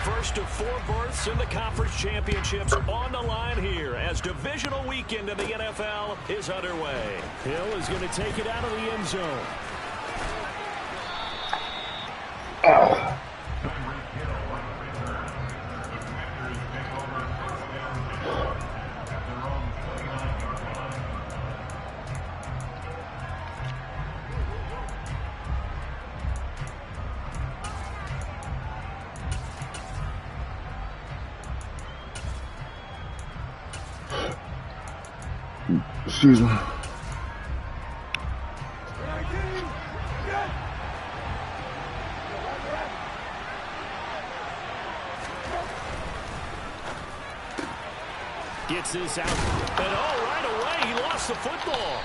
first of 4 berths in the conference championships on the line here as divisional weekend in the NFL is underway. Hill is going to take it out of the end zone. Oh. Excuse me. Gets this out. And right away, he lost the football.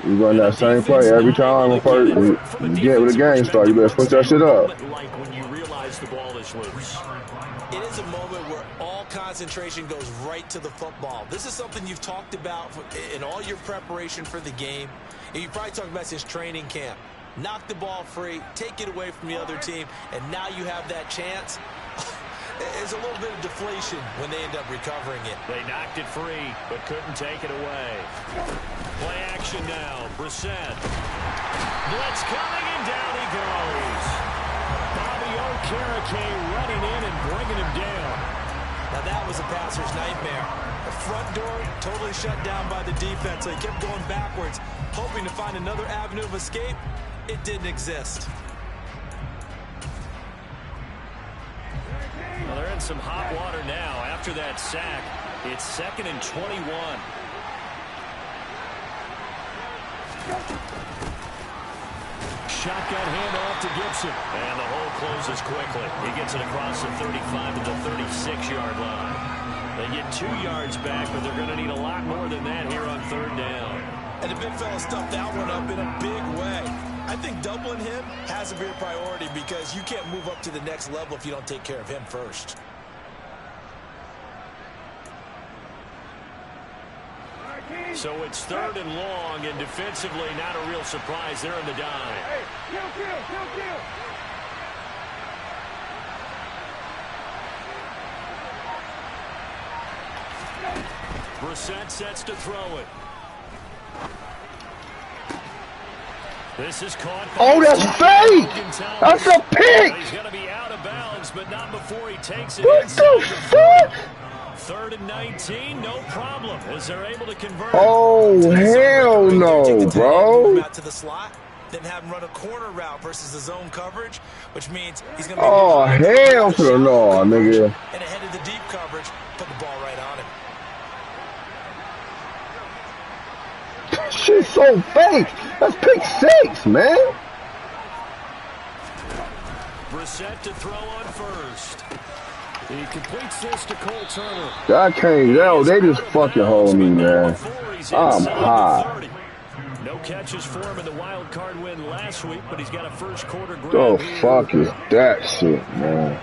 You run that same play every time before you get with the game start. You better switch that shit up. Like when you realize the ball is loose. It is a moment where all concentration goes right to the football. This is something you've talked about in all your preparation for the game. And you probably talked about since training camp. Knock the ball free, take it away from the other team, and now you have that chance. There's a little bit of deflation when they end up recovering it. They knocked it free, but couldn't take it away. Play action now. Brissett. Blitz coming, and down he goes. Bobby Okereke running in and bringing him down. Now that was a passer's nightmare. The front door totally shut down by the defense, so he kept going backwards, hoping to find another avenue of escape. It didn't exist. Well, they're in some hot water now. After that sack, it's 2nd and 21. Shotgun handoff to Gibson. And the hole closes quickly. He gets it across the 35 to the 36-yard line. They get 2 yards back, but they're going to need a lot more than that here on 3rd down. And the big fella stuffed that one up in a big way. I think doubling him has to be a priority because you can't move up to the next level if you don't take care of him first. So it's 3rd and long, and defensively not a real surprise. They're in the dime. Hey, kill. Brissett sets to throw it. This is caught. Oh, that's fake! That's a pick! He's going to be out of bounds, but not before he takes it. What the fuck? 3rd and 19, no problem, as they're able to convert. Oh, hell no, bro. Out to the slot, then have him run a corner route versus the zone coverage, which means he's going to be oh, hell for the law, nigga. And ahead of the deep coverage, put the ball right on him. Shit's so fake. That's pick 6, man. Brissett to throw on first. He completes this to Cole Turner. I can't yell. They just fucking hold me, man. I'm hot. No catches for him in the wild card win last week, but he's got a first quarter grab. The fuck is that shit, man?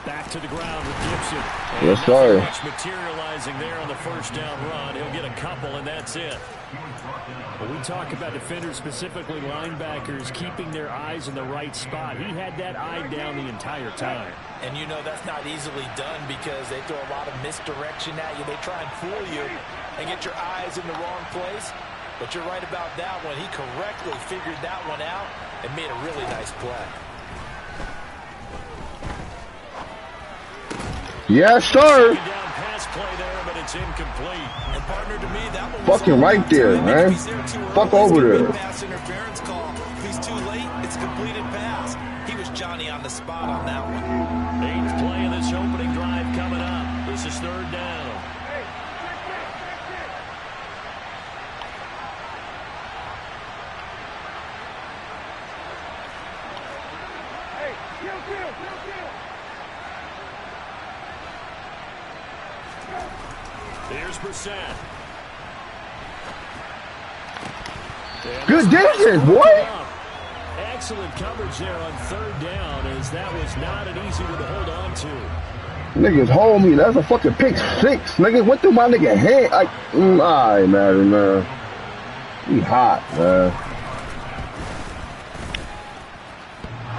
Back to the ground with Gibson. Yes, sir. Much materializing there on the first down run. He'll get a couple, and that's it. When we talk about defenders, specifically linebackers, keeping their eyes in the right spot, he had that eye down the entire time. And you know that's not easily done because they throw a lot of misdirection at you. They try and fool you and get your eyes in the wrong place. But you're right about that one. He correctly figured that one out and made a really nice play. Yes, sir. Pass play there, but it's incomplete. And partner, to me, that one was fucking right there, man. Fuck over there. Pass interference call. If he's too late, it's a completed pass. He was Johnny on the spot on that one. 8th play of this opening drive coming up. This is 3rd down. Here's Brissett. Good defense, boy. Excellent coverage there on 3rd down, as that was not an easy one to hold on to. Niggas hold me. That's a fucking pick six. Niggas went through my nigga hand. Like, alright, man. We hot, man.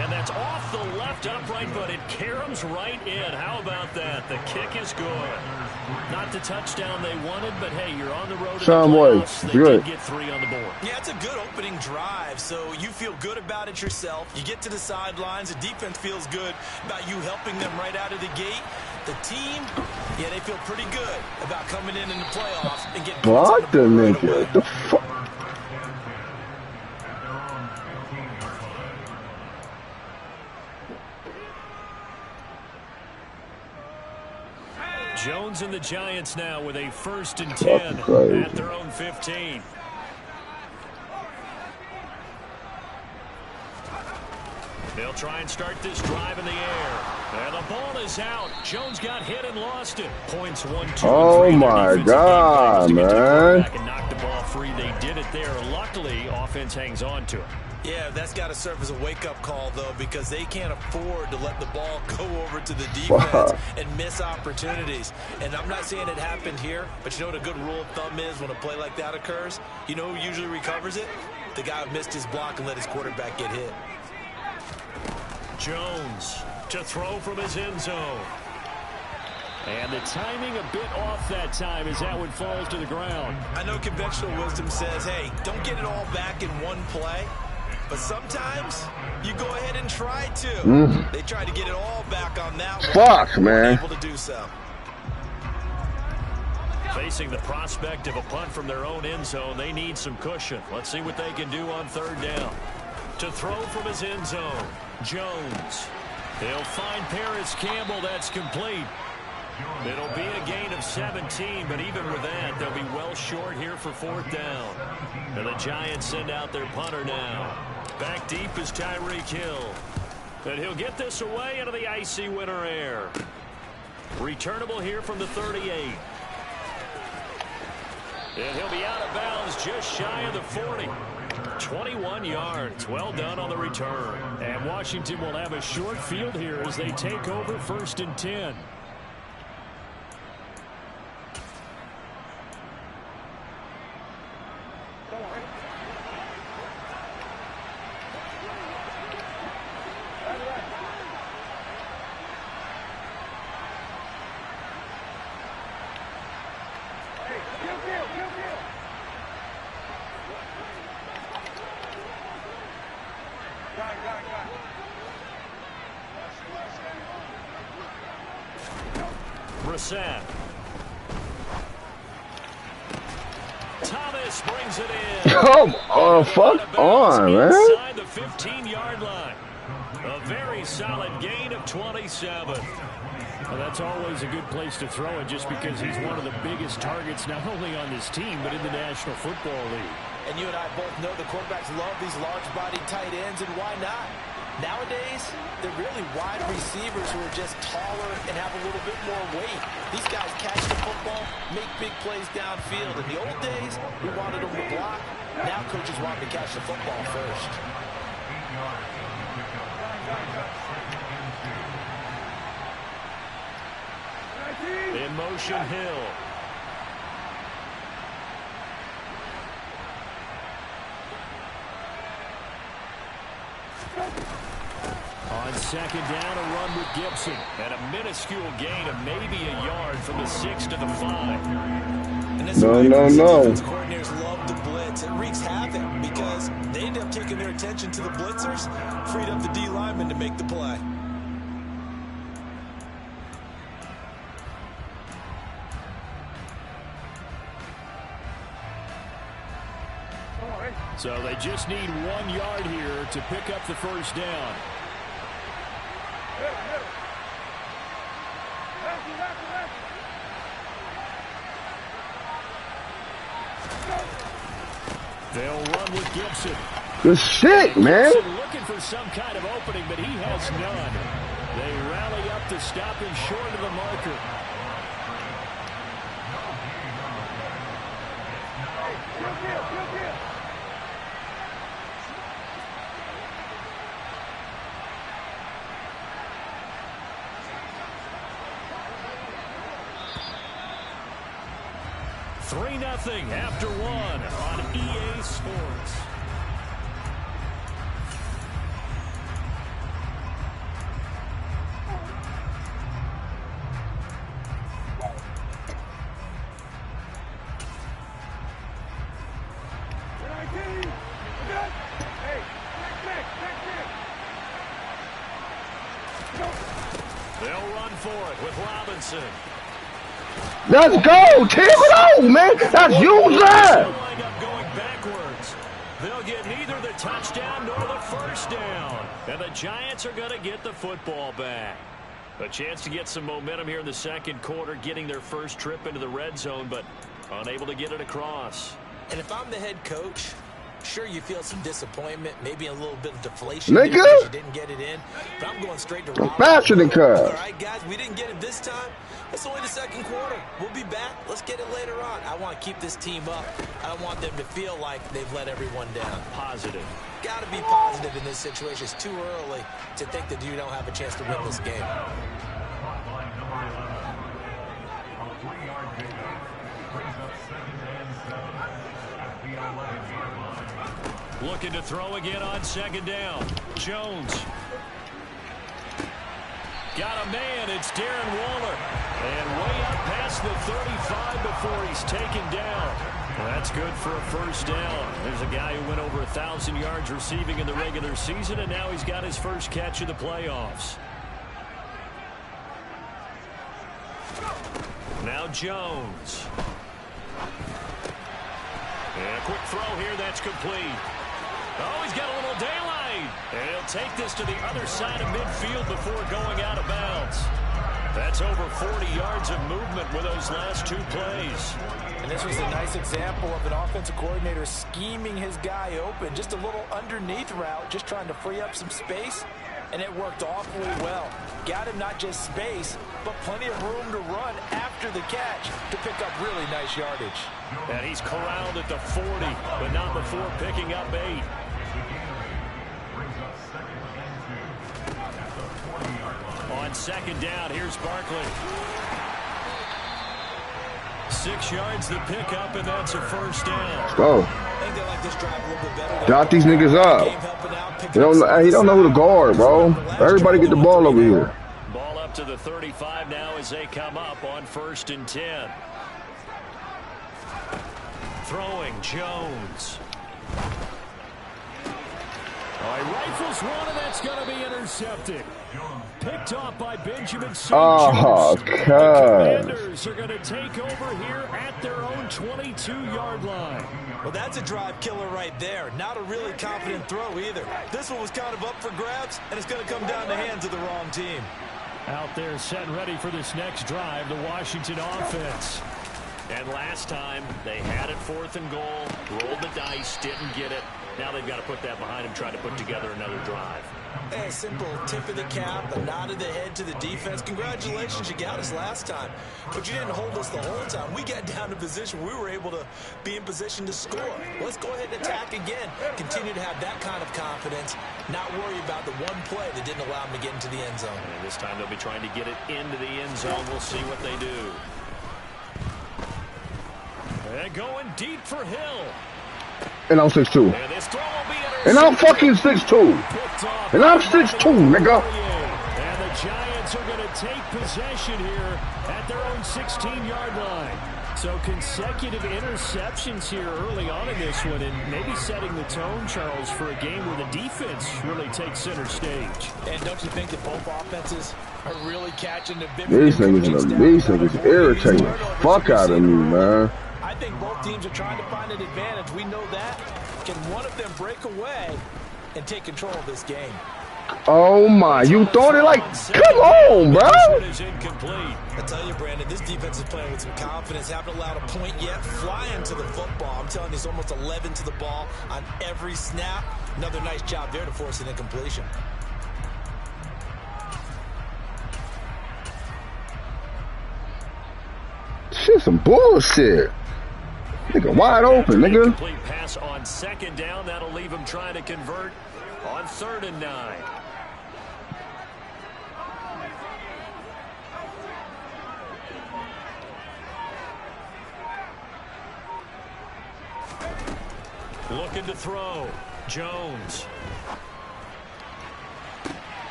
And that's off the left upright, but it caroms right in. How about that? The kick is good. Not the touchdown they wanted, but hey, you're on the road to the playoffs. They did get 3 on the board. Yeah, it's a good opening drive, so you feel good about it yourself. You get to the sidelines. The defense feels good about you helping them right out of the gate. The team, yeah, they feel pretty good about coming in the playoffs and getting points on the board right away. What the fuck? Jones and the Giants now with a 1st and 10 at their own 15. They'll try and start this drive in the air. And the ball is out. Jones got hit and lost it. Points 1, 2, oh and 3. My God, man. Back and knock the ball free. They did it there. Luckily, offense hangs on to it. Yeah, that's got to serve as a wake-up call, though, because they can't afford to let the ball go over to the defense and miss opportunities. And I'm not saying it happened here, but you know what a good rule of thumb is when a play like that occurs? You know who usually recovers it? The guy who missed his block and let his quarterback get hit. Jones to throw from his end zone. And the timing a bit off that time as that one falls to the ground. I know conventional wisdom says, hey, don't get it all back in one play. But sometimes you go ahead and try to. They tried to get it all back on that one. Fuck, man. Able to do so. Facing the prospect of a punt from their own end zone, they need some cushion. Let's see what they can do on 3rd down. To throw from his end zone, Jones. They'll find Paris Campbell. That's complete. It'll be a gain of 17, but even with that, they'll be well short here for 4th down. And the Giants send out their punter now. Back deep is Tyreek Hill. And he'll get this away into the icy winter air. Returnable here from the 38. And he'll be out of bounds just shy of the 40. 21 yards. Well done on the return. And Washington will have a short field here as they take over 1st and 10. Brissett. Thomas brings it in. Come on, fuck on, man. Inside the 15-yard line. A very solid gain of 27. Well, that's always a good place to throw it just because he's one of the biggest targets not only on this team but in the National Football League. And you and I both know the quarterbacks love these large-bodied tight ends, and why not? Nowadays, they're really wide receivers who are just taller and have a little bit more weight. These guys catch the football, make big plays downfield. In the old days, we wanted them to block. Now coaches want them to catch the football first. In motion, Hill. On 2nd down, a run with Gibson. And a minuscule gain of maybe a yard from the 6 to the 5. And this No. coordinators love the blitz. It wreaks havoc because they end up taking their attention to the blitzers, freed up the D lineman to make the play. So they just need 1 yard here to pick up the 1st down. They'll run with Gibson. Good shit, man. Gibson looking for some kind of opening, but he has none. They rally up to stop him short of the marker. 3-0 after one on EA Sports. They'll run for it with Robinson. Let's go! Tear it on, man! That's you, They'll wind up going backwards. They'll get neither the touchdown nor the first down. And the Giants are going to get the football back. A chance to get some momentum here in the second quarter, getting their first trip into the red zone, but unable to get it across. And if I'm the head coach, sure, you feel some disappointment, maybe a little bit of deflation Nigga, because you didn't get it in. But I'm going straight to Robinson. faster than Cubs. All right, guys, we didn't get it this time. It's only the second quarter. We'll be back. Let's get it later on. I want to keep this team up. I don't want them to feel like they've let everyone down. Positive. Got to be positive in this situation. It's too early to think that you don't have a chance to win this game. Looking to throw again on second down. Jones. Got a man. It's Darren Waller. And way up past the 35 before he's taken down. Well, that's good for a first down. There's a guy who went over 1,000 yards receiving in the regular season, and now he's got his first catch of the playoffs. Now Jones. And a quick throw here that's complete. Oh, he's got a little daylight. And he'll take this to the other side of midfield before going out of bounds. That's over 40 yards of movement with those last two plays. And this was a nice example of an offensive coordinator scheming his guy open. Just a little underneath route, just trying to free up some space. And it worked awfully well. Got him not just space, but plenty of room to run after the catch to pick up really nice yardage. And he's corralled at the 40, but not before picking up 8. On second down, here's Barkley. 6 yards the pickup, and that's a first down. Let's go. I think they like this drive a little bit better. Dot these niggas up. He don't know who to guard, bro. Everybody get the ball over here. Ball up to the 35 now as they come up on 1st and 10. Throwing Jones. Oh, he rifles one, and that's going to be intercepted. Picked off by Benjamin St. Oh, The God. Commanders are going to take over here at their own 22-yard line. Well, that's a drive killer right there. Not a really confident throw either. This one was kind of up for grabs, and it's going to come down the hands of the wrong team. Out there set and ready for this next drive, the Washington offense. And last time, they had it 4th and goal, rolled the dice, didn't get it. Now they've got to put that behind them, try to put together another drive. A simple tip of the cap, a nod of the head to the defense. Congratulations, you got us last time. But you didn't hold us the whole time. We got down to position. We were able to be in position to score. Let's go ahead and attack again. Continue to have that kind of confidence. Not worry about the one play that didn't allow them to get into the end zone. And this time they'll be trying to get it into the end zone. We'll see what they do. They're going deep for Hill. And I'm 6'2". And this throw will be And I'm fucking 6'2". And I'm 6'2", nigga. And the Giants are going to take possession here at their own 16-yard line. So consecutive interceptions here early on in this one, and maybe setting the tone, Charles, for a game where the defense really takes center stage. And don't you think that both offenses are really catching the bit? These niggas irritating the fuck out of me, man. I think both teams are trying to find an advantage. We know that. Can one of them break away and take control of this game? Oh my, you thought it like, come on, bro. I tell you, Brandon, this defense is playing with some confidence. Haven't allowed a point yet. Flying to the football. I'm telling you, it's almost 11 to the ball on every snap. Another nice job there to force an incompletion. Shit, some bullshit. Nigga, wide open, nigga. Complete pass on second down. That'll leave him trying to convert on 3rd and 9. Looking to throw. Jones.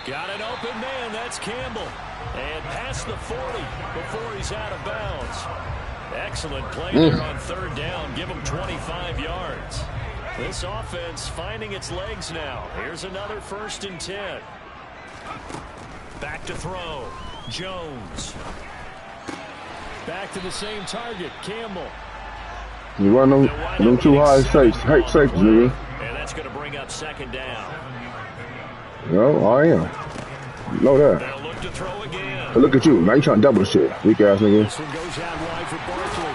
Got an open man. That's Campbell. And past the 40 before he's out of bounds. Excellent play there on third down. Give him 25 yards. This offense finding its legs now. Here's another 1st and 10. Back to throw. Jones. Back to the same target. Campbell. You run them too high safes, nigga. And that's going to bring up 2nd down. No, I am. You know that. They'll look to throw again. But look at you. Now you trying to double shit. Weak ass nigga. This one goes out wide for Barkley.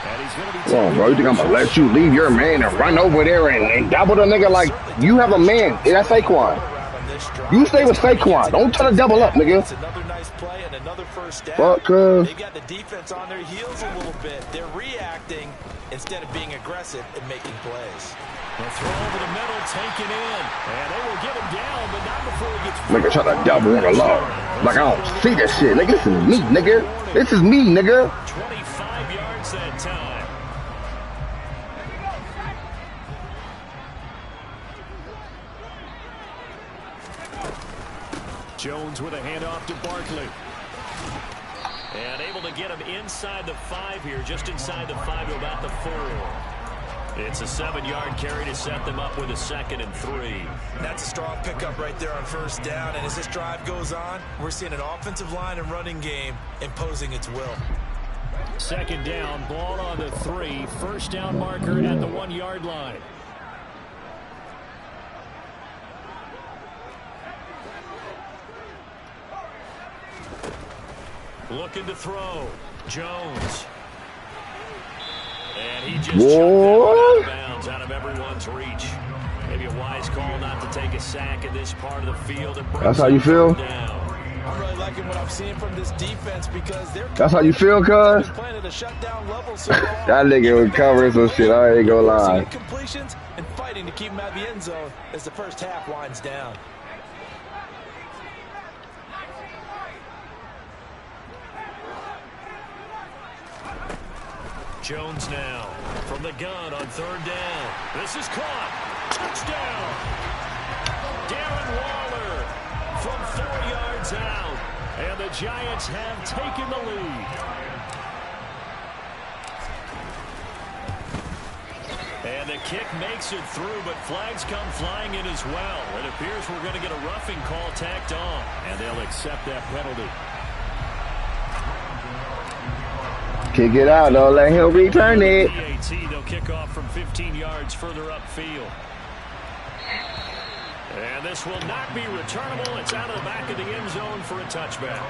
And he's going to be Come on, bro. You think I'm going to let you leave your man and run over there and double the nigga like you have a man? That's Saquon. You stay with Saquon. Don't try to double up, nigga. It's another nice play and another 1st down. Fuck, They got the defense on their heels a little bit. They're reacting instead of being aggressive and making plays. The throw over the middle, taken in. And they will get him down, but not before he gets... Nigga try to double on the low. Like I don't see this shit. Nigga, this is me, nigga. This is me, nigga. 25 yards that time. Jones with a handoff to Barkley. And able to get him inside the 5 here, just inside the 5 to about the 4. It's a 7-yard carry to set them up with a 2nd and 3. That's a strong pickup right there on 1st down. And as this drive goes on, we're seeing an offensive line and running game imposing its will. 2nd down, ball on the 3. 1st down marker at the 1-yard line. Looking to throw. Jones. And he just chucked that one out of bounds, out of everyone's reach. Maybe a wise call not to take a sack in this part of the field. That's how you feel? I'm really liking what I'm seeing from this defense because they're... That's how you feel, cuz? playing at a shutdown level so far. That nigga was covering some shit. I ain't gonna lie. Completions and fighting to keep him out of the end zone as the 1st half winds down. Jones now from the gun on 3rd down. This is caught. Touchdown. Darren Waller from 4 yards out. And the Giants have taken the lead. And the kick makes it through, but flags come flying in as well. It appears we're going to get a roughing call tacked on, and they'll accept that penalty. Kick it out, don't let him return it. They'll kick off from 15 yards further upfield. And this will not be returnable. It's out of the back of the end zone for a touchback.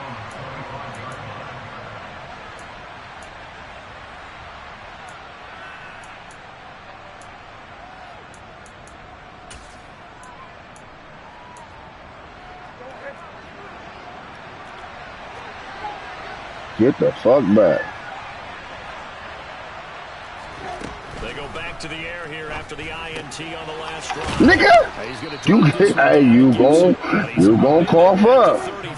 Get the fuck back. They go back to the air here after the INT on the last drive. Nigga, you gon' call for 33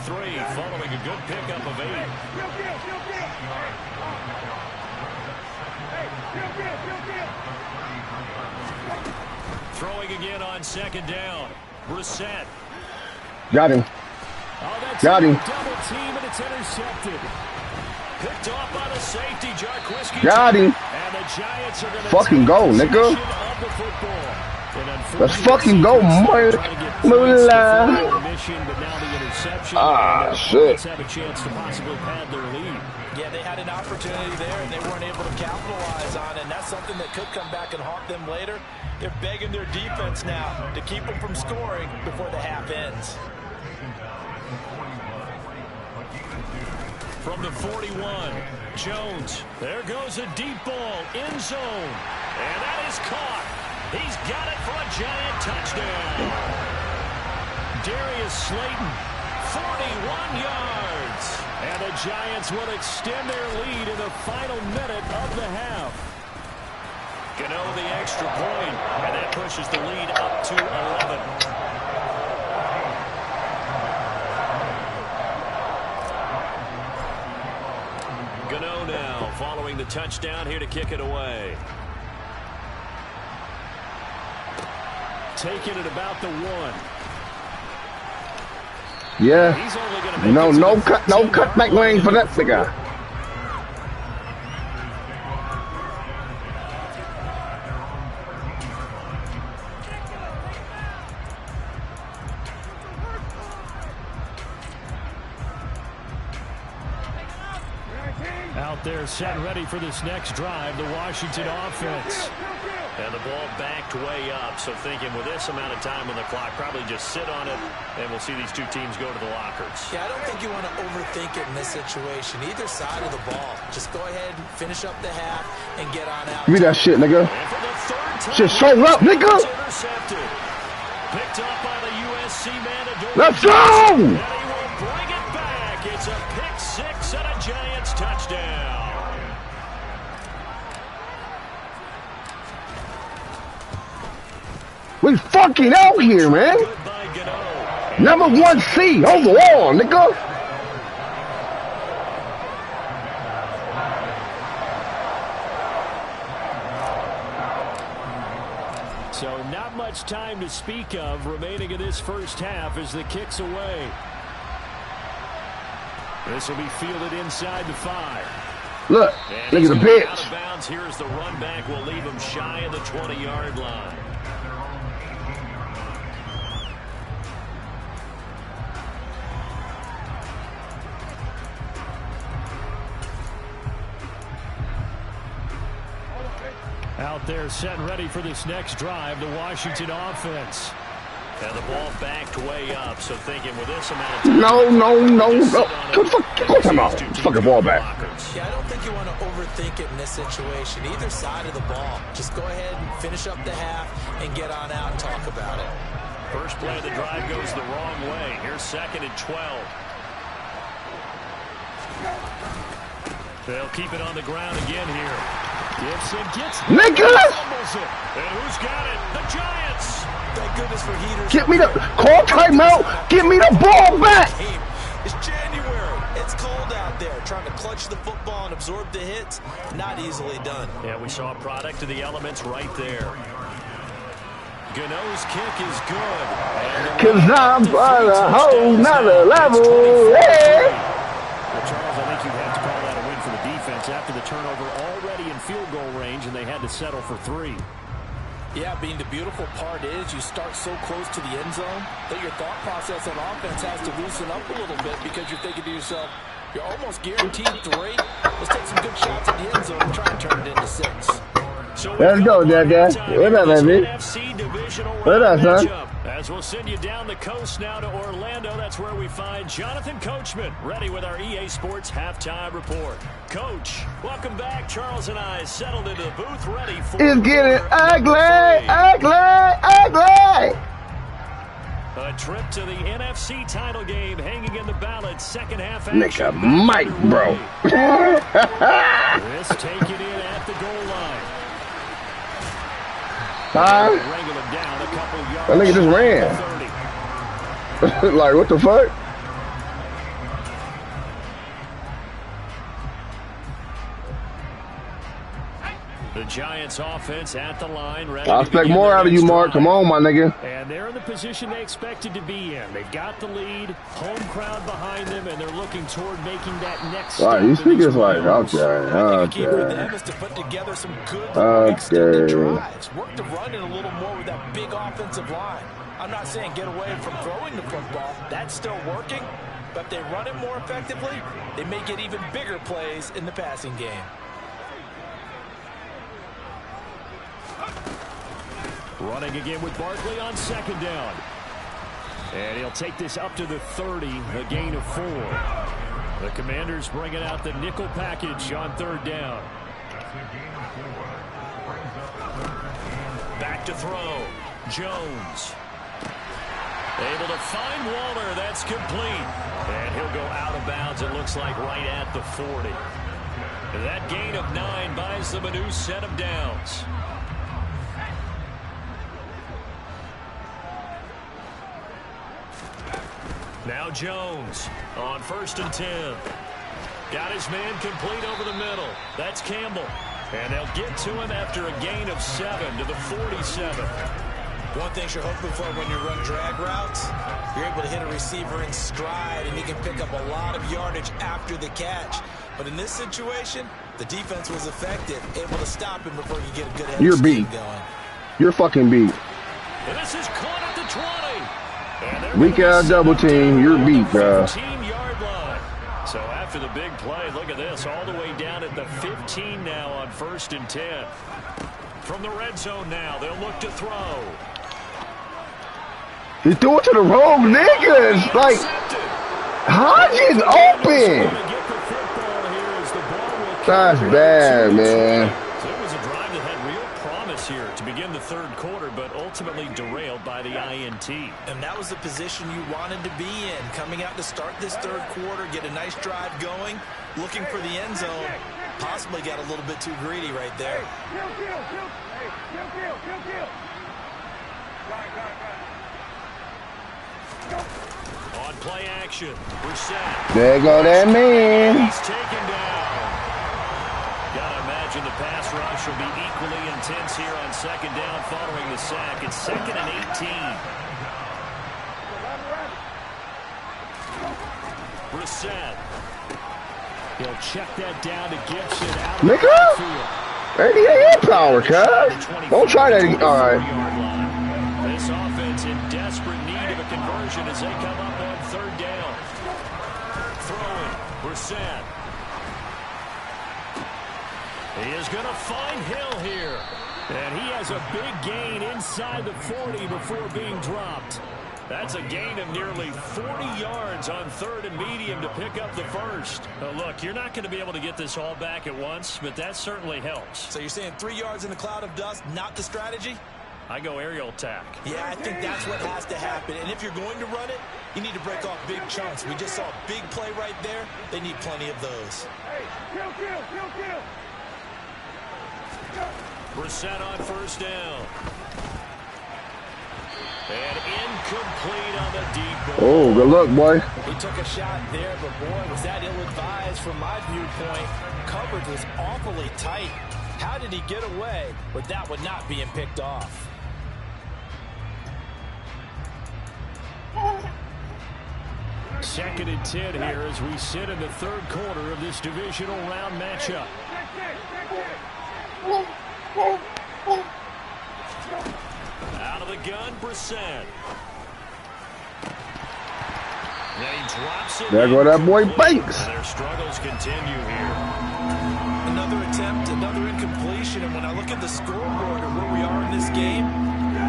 following a good pickup of 8. Throwing again on 2nd down. Brissett. Got him. Oh, Got him. Double team and it's intercepted. Picked off by the safety, Jarquiski. Got him. And the Giants are going to fucking go, nigga. Let's fucking go, Marcmula. Ah, shit. Have a chance to possibly pad their lead. Yeah, they had an opportunity there, and they weren't able to capitalize on it, and that's something that could come back and haunt them later. They're begging their defense now to keep them from scoring before the half ends. From the 41, Jones. There goes a deep ball, end zone. And that is caught. He's got it for a Giant touchdown. Darius Slayton, 41 yards. And the Giants will extend their lead in the final minute of the half. Gano the extra point, and that pushes the lead up to 11. Gano now following the touchdown here to kick it away. taken at about the 1. Yeah. He's only going to make No, it to no the cut, no 15-yard cutback line lane for in the that nigga. third. Out there set and ready for this next drive, the Washington offense. And the ball backed way up, so thinking with this amount of time on the clock, probably just sit on it, and we'll see these two teams go to the lockers. Yeah, I don't think you want to overthink it in this situation. Either side of the ball. Just go ahead and finish up the half and get on out. Give me that shit, nigga. Shit, show up, nigga. Intercepted. Picked up by the USC man. Let's go! And he will bring it back. It's a pick 6 and a Giants touchdown. We fucking out here, man. Number 1 seed overall, nigga. So not much time to speak of remaining in this first half as the kick's away. This will be fielded inside the 5. Look, look at the pitch. Out of bounds. Here's the run back. Will leave him shy of the 20-yard line. Out there set and ready for this next drive, the Washington offense. And the ball backed way up, so thinking with this amount of time. No. Fuck him out. Fucking ball back. Yeah, I don't think you want to overthink it in this situation. Either side of the ball. Just go ahead and finish up the half and get on out and talk about it. First play of the drive goes the wrong way. Here's 2nd and 12. They'll keep it on the ground again here. Gibson gets it. Nicholas! And who's got it? The Giants! Thank goodness for heaters. Get me the call timeout. Give me the ball back. It's January. It's cold out there. Trying to clutch the football and absorb the hits, not easily done. Yeah, we saw a product of the elements right there. Gano's kick is good. Cause I'm on a whole nother level. Hey. Well, Charles, I think you have to call that a win for the defense after the turnover already in field goal range, and they had to settle for 3. Yeah, being the beautiful part is you start so close to the end zone that your thought process on offense has to loosen up a little bit because you're thinking to yourself, you're almost guaranteed 3. Let's take some good shots at the end zone and try and turn it into 6. So Let's go, Jack. What up, baby? What up, son? As we'll send you down the coast now to Orlando, that's where we find Jonathan Coachman, ready with our EA Sports Halftime Report. Coach, welcome back. Charles and I settled into the booth, ready for... It's getting ugly. A trip to the NFC title game hanging in the balance. Second half action. Nigga, Mike, bro. This taken in at the goal line. Huh? That nigga just ran. Like, what the fuck? The Giants offense at the line. I expect more out of you, Mark. Come on, my nigga. And they're in the position they expected to be in. They've got the lead, home crowd behind them, and they're looking toward making that next step. All right, you speak is like, okay. To put together some good extended drives. Work the run in a little more with that big offensive line. I'm not saying get away from throwing the football. That's still working. But if they run it more effectively, they may get even bigger plays in the passing game. Running again with Barkley on 2nd down. And he'll take this up to the 30, a gain of 4. The Commanders bringing out the nickel package on 3rd down. Back to throw. Jones. Able to find Waller. That's complete. And he'll go out of bounds, it looks like, right at the 40. That gain of 9 buys them a new set of downs. Now Jones on 1st and 10. Got his man complete over the middle. That's Campbell. And they'll get to him after a gain of 7 to the 47. One thing you're hoping for when you run drag routes, you're able to hit a receiver in stride, and he can pick up a lot of yardage after the catch. But in this situation, the defense was effective, able to stop him before you get a good head You're of beat. steam going. You're fucking beat. And this is caught at the 20. Weak ass double team. You're beat, bro. 15-yard line. So after the big play, look at this, all the way down at the 15 now on 1st and 10. From the red zone now, they'll look to throw. He threw it to the wrong niggas. Like, Hodges open. That's bad, man. So it was a drive that had real promise here to begin the third quarter, but ultimately derailed by the INT. And that was the position you wanted to be in, coming out to start this third quarter, get a nice drive going, looking for the end zone. Possibly got a little bit too greedy right there. On play action, Brissett. There go that man. He's taken down. Gotta imagine the pass rush will be equally intense here on 2nd down following the sack. It's 2nd and 18. Brissett. He'll check that down to Gibson out of the backfield. 88 power, cuz. Don't try that. All right. This offense in desperate need of a conversion as they come up on 3rd down. Throwing, Brissett. He is going to find Hill here. And he has a big gain inside the 40 before being dropped. That's a gain of nearly 40 yards on 3rd and medium to pick up the first. Now look, you're not going to be able to get this all back at once, but that certainly helps. So you're saying 3 yards in the cloud of dust, not the strategy? I go aerial attack. Yeah, I think that's what has to happen. And if you're going to run it, you need to break off big chunks. We just saw a big play right there. They need plenty of those. Kill. Brissett on 1st down. And incomplete on the deep ball. Oh, good luck, boy. He took a shot there, but boy, was that ill-advised from my viewpoint. Coverage was awfully tight. How did he get away with that one not being picked off? Second and 10 here as we sit in the third quarter of this divisional round matchup. Out of the gun, Brissett. Then he drops it. There go that boy Banks. Their struggles continue here. Another attempt, another incompletion, and when I look at the scoreboard and where we are in this game,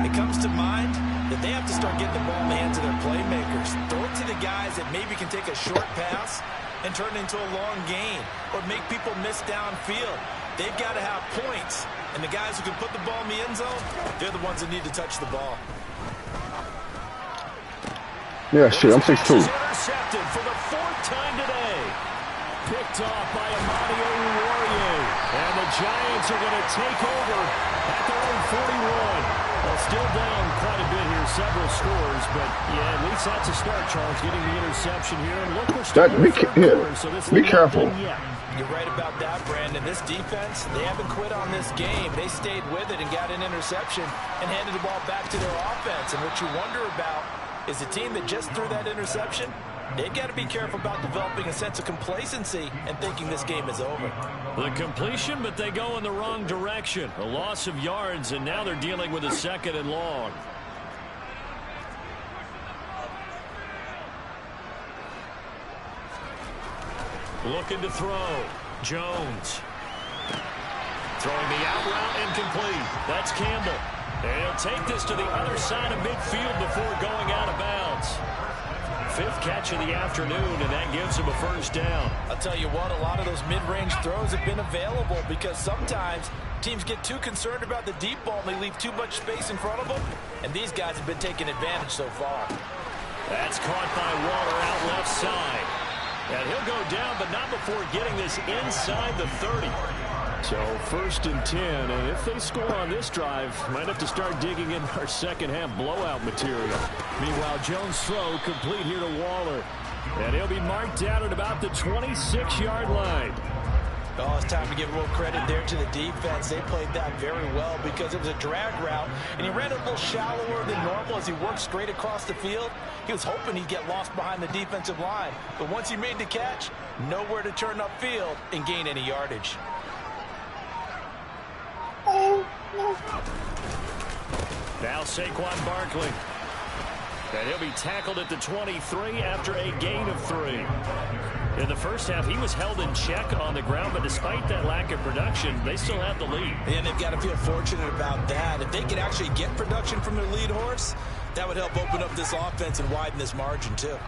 it comes to mind that they have to start getting the ball in the hands of their playmakers. Throw it to the guys that maybe can take a short pass and turn it into a long gain or make people miss downfield. They've got to have points, and the guys who can put the ball in the end zone, they're the ones that need to touch the ball. Yeah, shit, I'm 6'2". Intercepted for the 4th time today. Picked off by Amadio Uwariye. And the Giants are going to take over at their own 41. Well, still down quite a bit here, several scores, but yeah, at least that's a start, Charles, getting the interception here. And look, we're still in the third quarter, so this be careful. You're right about that, Brandon. This defense, they haven't quit on this game. They stayed with it and got an interception and handed the ball back to their offense. And what you wonder about is the team that just threw that interception, they've got to be careful about developing a sense of complacency and thinking this game is over. The completion, but they go in the wrong direction. A loss of yards, and now they're dealing with a 2nd and long. Looking to throw. Jones. Throwing the out route, incomplete. That's Campbell. And he'll take this to the other side of midfield before going out of bounds. 5th catch of the afternoon, and that gives him a 1st down. I'll tell you what, a lot of those mid-range throws have been available because sometimes teams get too concerned about the deep ball and they leave too much space in front of them, and these guys have been taking advantage so far. That's caught by Waller out left side. And he'll go down, but not before getting this inside the 30. So 1st and 10, and if they score on this drive, might have to start digging in our second half blowout material. Meanwhile, Jones' throw complete here to Waller. And he'll be marked down at about the 26-yard line. Oh, it's time to give a little credit there to the defense. They played that very well because it was a drag route, and he ran a little shallower than normal as he worked straight across the field. He was hoping he'd get lost behind the defensive line, but once he made the catch, nowhere to turn upfield and gain any yardage. Now Saquon Barkley. And he'll be tackled at the 23 after a gain of 3. In the first half, he was held in check on the ground, but despite that lack of production, they still have the lead. And they've got to feel fortunate about that. If they could actually get production from their lead horse, that would help open up this offense and widen this margin, too.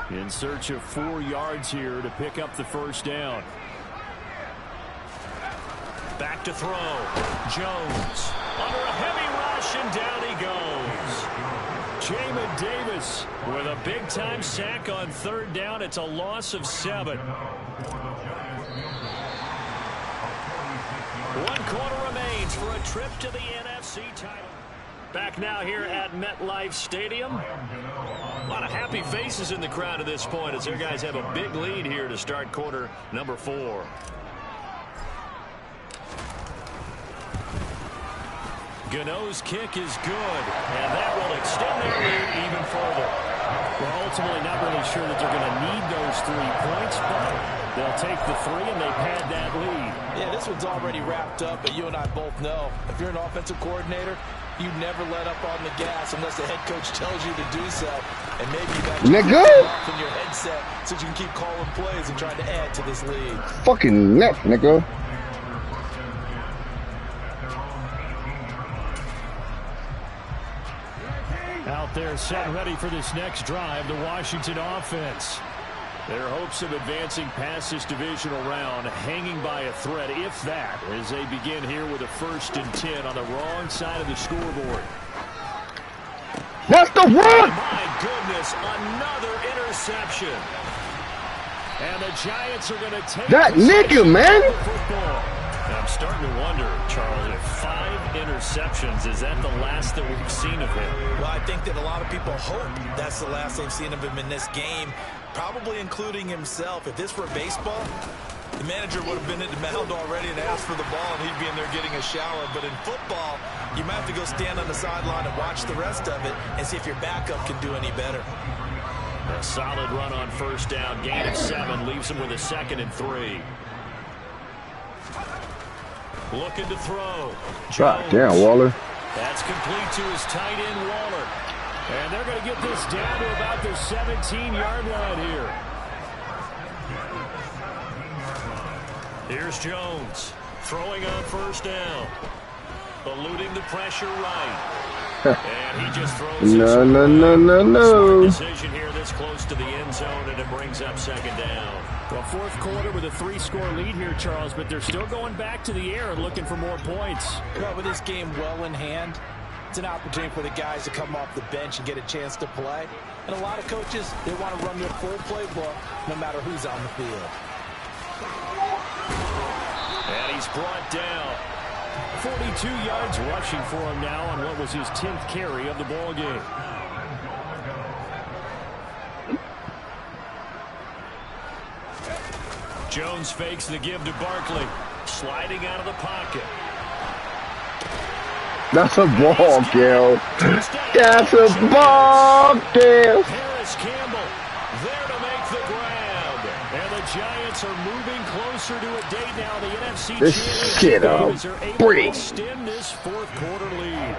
In search of 4 yards here to pick up the first down. Back to throw. Jones under a heavy rush, and down he goes. Jamin Davis with a big-time sack on 3rd down. It's a loss of 7. 1 quarter remains for a trip to the NFC title. Back now here at MetLife Stadium. A lot of happy faces in the crowd at this point as their guys have a big lead here to start quarter number 4. Gano's kick is good, and that will extend their lead even further. We're ultimately not really sure that they're going to need those 3 points, but they'll take the 3 and they pad that lead. Yeah, this one's already wrapped up, but you and I both know if you're an offensive coordinator, you never let up on the gas unless the head coach tells you to do so. And maybe you've actually off in your headset so you can keep calling plays and trying to add to this lead. Fucking neck, nigga. Out there set ready for this next drive, the Washington offense. Their hopes of advancing past this divisional round hanging by a thread, if that, as they begin here with a 1st and 10 on the wrong side of the scoreboard. That's the run! My goodness, another interception. And the Giants are going to take that nigga, man! I'm starting to wonder, Charles, if 5 interceptions, is that the last that we've seen of him? Well, I think that a lot of people hope that's the last they've seen of him in this game, probably including himself. If this were baseball, the manager would have been at the mound already and asked for the ball, and he'd be in there getting a shower. But in football, you might have to go stand on the sideline and watch the rest of it and see if your backup can do any better. A solid run on 1st down, gain of 7, leaves him with a 2nd and 3. Looking to throw. God damn, Waller. That's complete to his tight end, Waller. And they're going to get this down to about their 17-yard line here. Here's Jones throwing on 1st down. Eluding the pressure right. And he just throws No. decision here this close to the end zone, and it brings up 2nd down. Well, 4th quarter with a 3-score lead here, Charles, but they're still going back to the air and looking for more points. Well, with this game well in hand, it's an opportunity for the guys to come off the bench and get a chance to play. And a lot of coaches, they want to run their full playbook no matter who's on the field. And he's brought down. 42 yards rushing for him now on what was his 10th carry of the ball game. Jones fakes the give to Barkley. Sliding out of the pocket. That's a ball, Gil. That's a ball, Gil. Harris Campbell there to make the grab. And the Giants are moving closer to a date now. The NFC This shit up. Pretty. Extend this 4th quarter lead.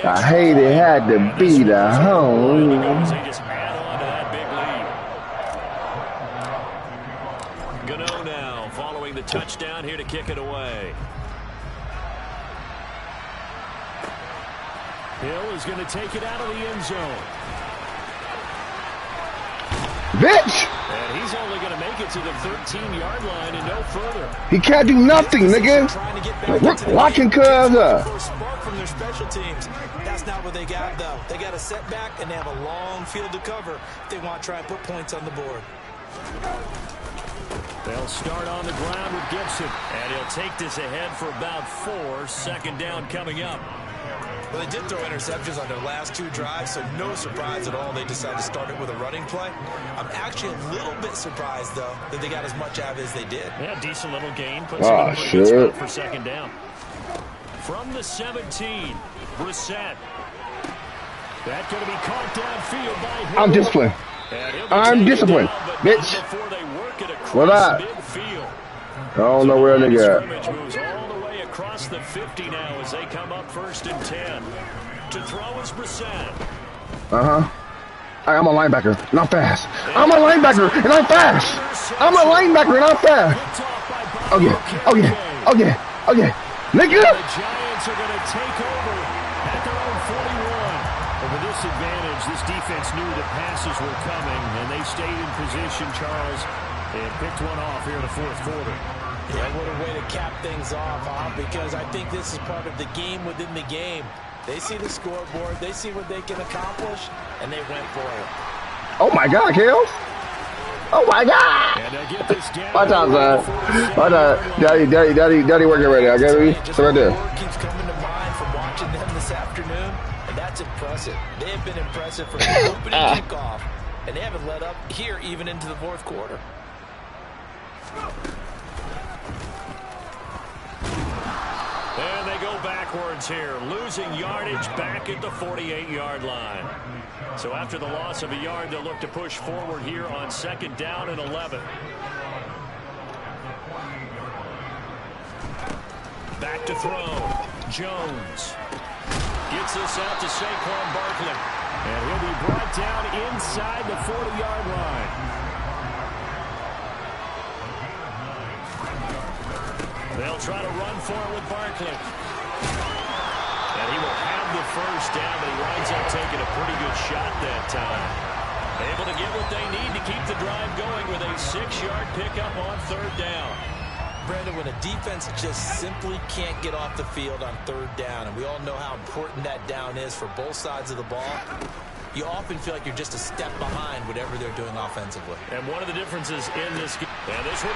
I hate it had to be the home. They just add on to that big lead. Gano now following the touchdown here to kick it away. Hill is going to take it out of the end zone. Bitch! And he's only going to make it to the 13-yard line and no further. He can't do nothing, nigga. We're watching cuz Spark from their special teams. That's not what they got, though. They got a setback, and they have a long field to cover if they want to try and put points on the board. They'll start on the ground with Gibson, and he'll take this ahead for about 4. 2nd down coming up. Well, they did throw interceptions on their last 2 drives, so no surprise at all they decided to start it with a running play. I'm actually a little bit surprised, though, that they got as much out of it as they did. Yeah, decent little gain. Puts them in a pretty good spot for second down. From the 17, Brissett. That's going to be caught downfield by Hill. I'm disciplined. I'm disciplined, bitch. What up? I don't know where they got. Moves all the way across the 50 now as they come up 1st and 10. To throw is Brissett. I'm a linebacker, and I'm fast. I'm a linebacker, and I'm fast. I'm a linebacker, and I'm fast. Oh, yeah. Oh, yeah. Oh, yeah. Oh, yeah. Nigga. The Giants are going to take over at their own 41. But with this advantage, this defense knew the passes were coming, and they stayed in position, Charles, and picked one off here in the 4th quarter. Yeah, what a way to cap things off, because I think this is part of the game within the game. They see the scoreboard, they see what they can accomplish, and they went for it. Oh, my God, Kels. Oh, my God. And get this down. Watch out, son. Watch out. Daddy working right now, okay? So right there. Keeps coming to mind from watching them this afternoon, and that's impressive. They have been impressive from the opening kickoff, and they haven't let up here even into the 4th quarter. And they go backwards here, losing yardage back at the 48-yard line. So after the loss of a yard, they'll look to push forward here on 2nd down and 11. Back to throw. Jones gets this out to Saquon Barkley. And he'll be brought down inside the 40-yard line. They'll try to run for it with Barkley. And he will have the 1st down, but he winds up taking a pretty good shot that time. Able to get what they need to keep the drive going with a 6-yard pickup on 3rd down. Brandon, when a defense just simply can't get off the field on 3rd down, and we all know how important that down is for both sides of the ball, you often feel like you're just a step behind whatever they're doing offensively. And one of the differences in this game,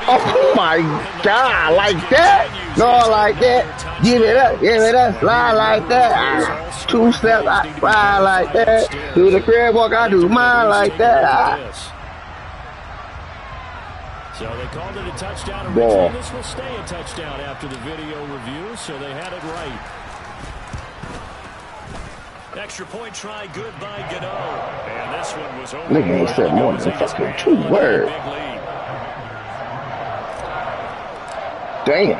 oh my God, like that? No, like that. Give it up, fly like that. 2 steps, I fly like that. Do the crib walk, I do mine like that. So they called it a touchdown originally. This will stay a touchdown after the video review, so they had it right. Extra point try, good by Gano. And this one was over. Nigga ain't said more than fucking 2 words. Damn.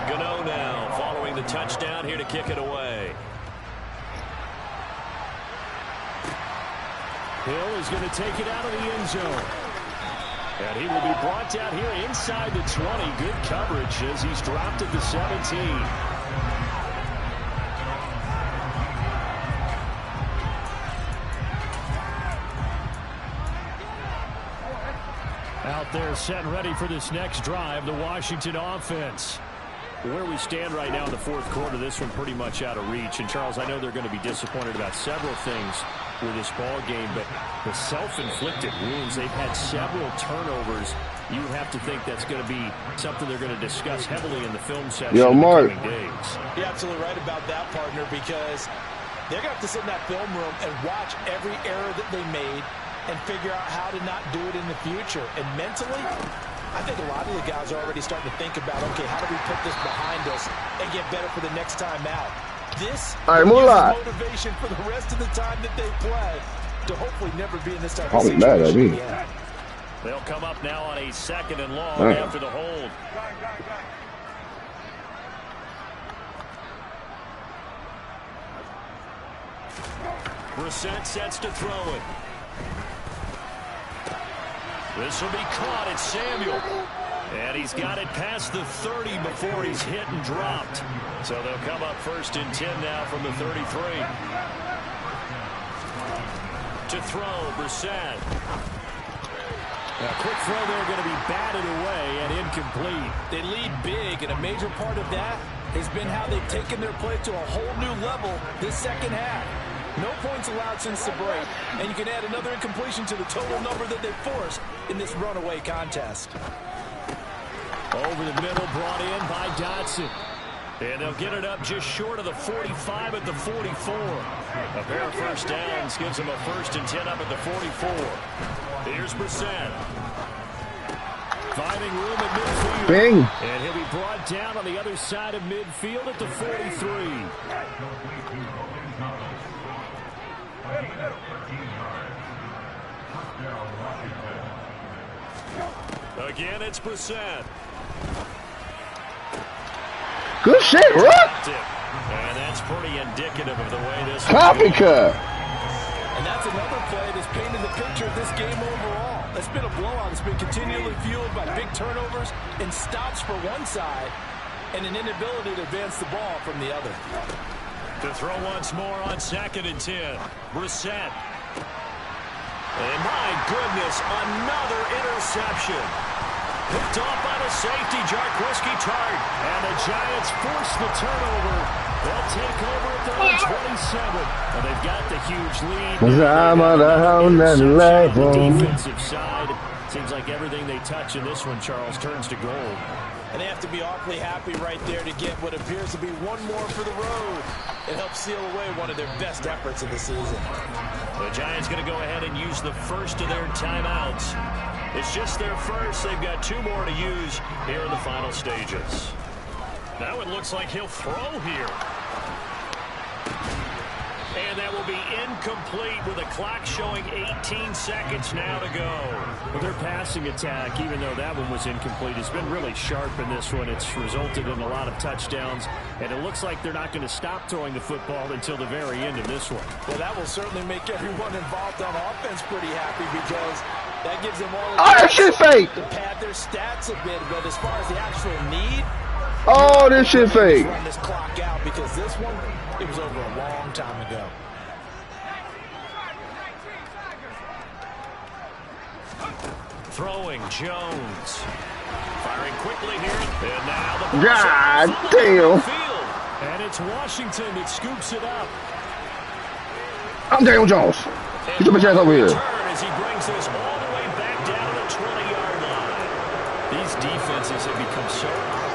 Gano now following the touchdown here to kick it away. Hill is going to take it out of the end zone. And he will be brought down here inside the 20. Good coverage as he's dropped at the 17. Out there set and ready for this next drive, the Washington offense. Where we stand right now in the 4th quarter, this one pretty much out of reach. And, Charles, I know they're going to be disappointed about several things with this ball game, but the self-inflicted wounds, they've had several turnovers. You have to think that's going to be something they're going to discuss heavily in the film session in the coming days. You're absolutely right about that, partner, because they're going to have to sit in that film room and watch every error that they made and figure out how to not do it in the future. And mentally, I think a lot of the guys are already starting to think about, okay, how do we put this behind us and get better for the next time out? This is motivation for the rest of the time that they play to hopefully never be in this type of situation mad at me. again. They'll come up now on a 2nd and long after the hold. Brissett sets to throw it. This will be caught. It's Samuel. And he's got it past the 30 before he's hit and dropped. So they'll come up 1st and 10 now from the 33. To throw, Brissett. A quick throw there going to be batted away and incomplete. They lead big, and a major part of that has been how they've taken their play to a whole new level this second half. No points allowed since the break, and you can add another incompletion to the total number that they forced in this runaway contest. Over the middle, brought in by Dotson. And they'll get it up just short of the 45 at the 44. A pair of first downs gives them a 1st and 10 up at the 44. Here's Brissett. Finding room at midfield. Bing. And he'll be brought down on the other side of midfield at the 43. Again, it's Brissett. Good shit, Rook. And that's pretty indicative of the way this Copycat. And that's another play that's painted the picture of this game overall. It's been a blowout. It's been continually fueled by big turnovers and stops for one side and an inability to advance the ball from the other. To throw once more on 2nd and 10. Brissett. And my goodness, another interception. Picked off by the safety, Jarkowski Tart. And the Giants force the turnover. They'll take over at their own 27. And they've got the huge lead. On the defensive side, seems like everything they touch in this one, Charles, turns to gold. And they have to be awfully happy right there to get what appears to be one more for the road. It helps seal away one of their best efforts of the season. The Giants going to go ahead and use the first of their timeouts. It's just their first. They've got 2 more to use here in the final stages. Now it looks like he'll throw here. And that will be incomplete with the clock showing 18 seconds now to go. Well, their passing attack, even though that one was incomplete, has been really sharp in this one. It's resulted in a lot of touchdowns, and it looks like they're not going to stop throwing the football until the very end of this one. Well, that will certainly make everyone involved on offense pretty happy because that gives them all that shit fake. to pad their stats a bit. But as far as the actual need, Oh, this shit fake. run this clock out because this one, it was over a long time ago. Throwing Jones. Firing quickly here. And now the God damn. field. And it's Washington that scoops it up. I'm Daniel Jones. Get your bitch ass over here. As he brings this all the way back down to the 20-yard line. These defenses have become so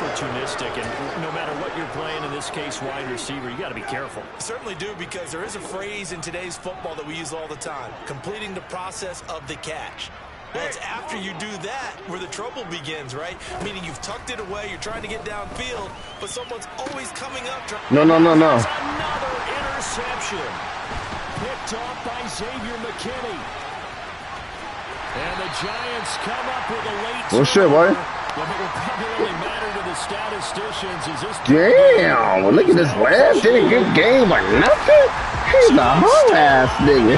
opportunistic, and no matter what you're playing, in this case wide receiver, you got to be careful. Certainly do, because there is a phrase in today's football that we use all the time: completing the process of the catch. Well, it's after you do that where the trouble begins, right? Meaning you've tucked it away, you're trying to get downfield, but someone's always coming up. No. Another interception. Picked off by Xavier McKinney. And the Giants come up with a late Well, shit, boy. But it will probably only matter to the statisticians. Is this Damn, look at this lad. Didn't get game or nothing. He's a whole ass nigga.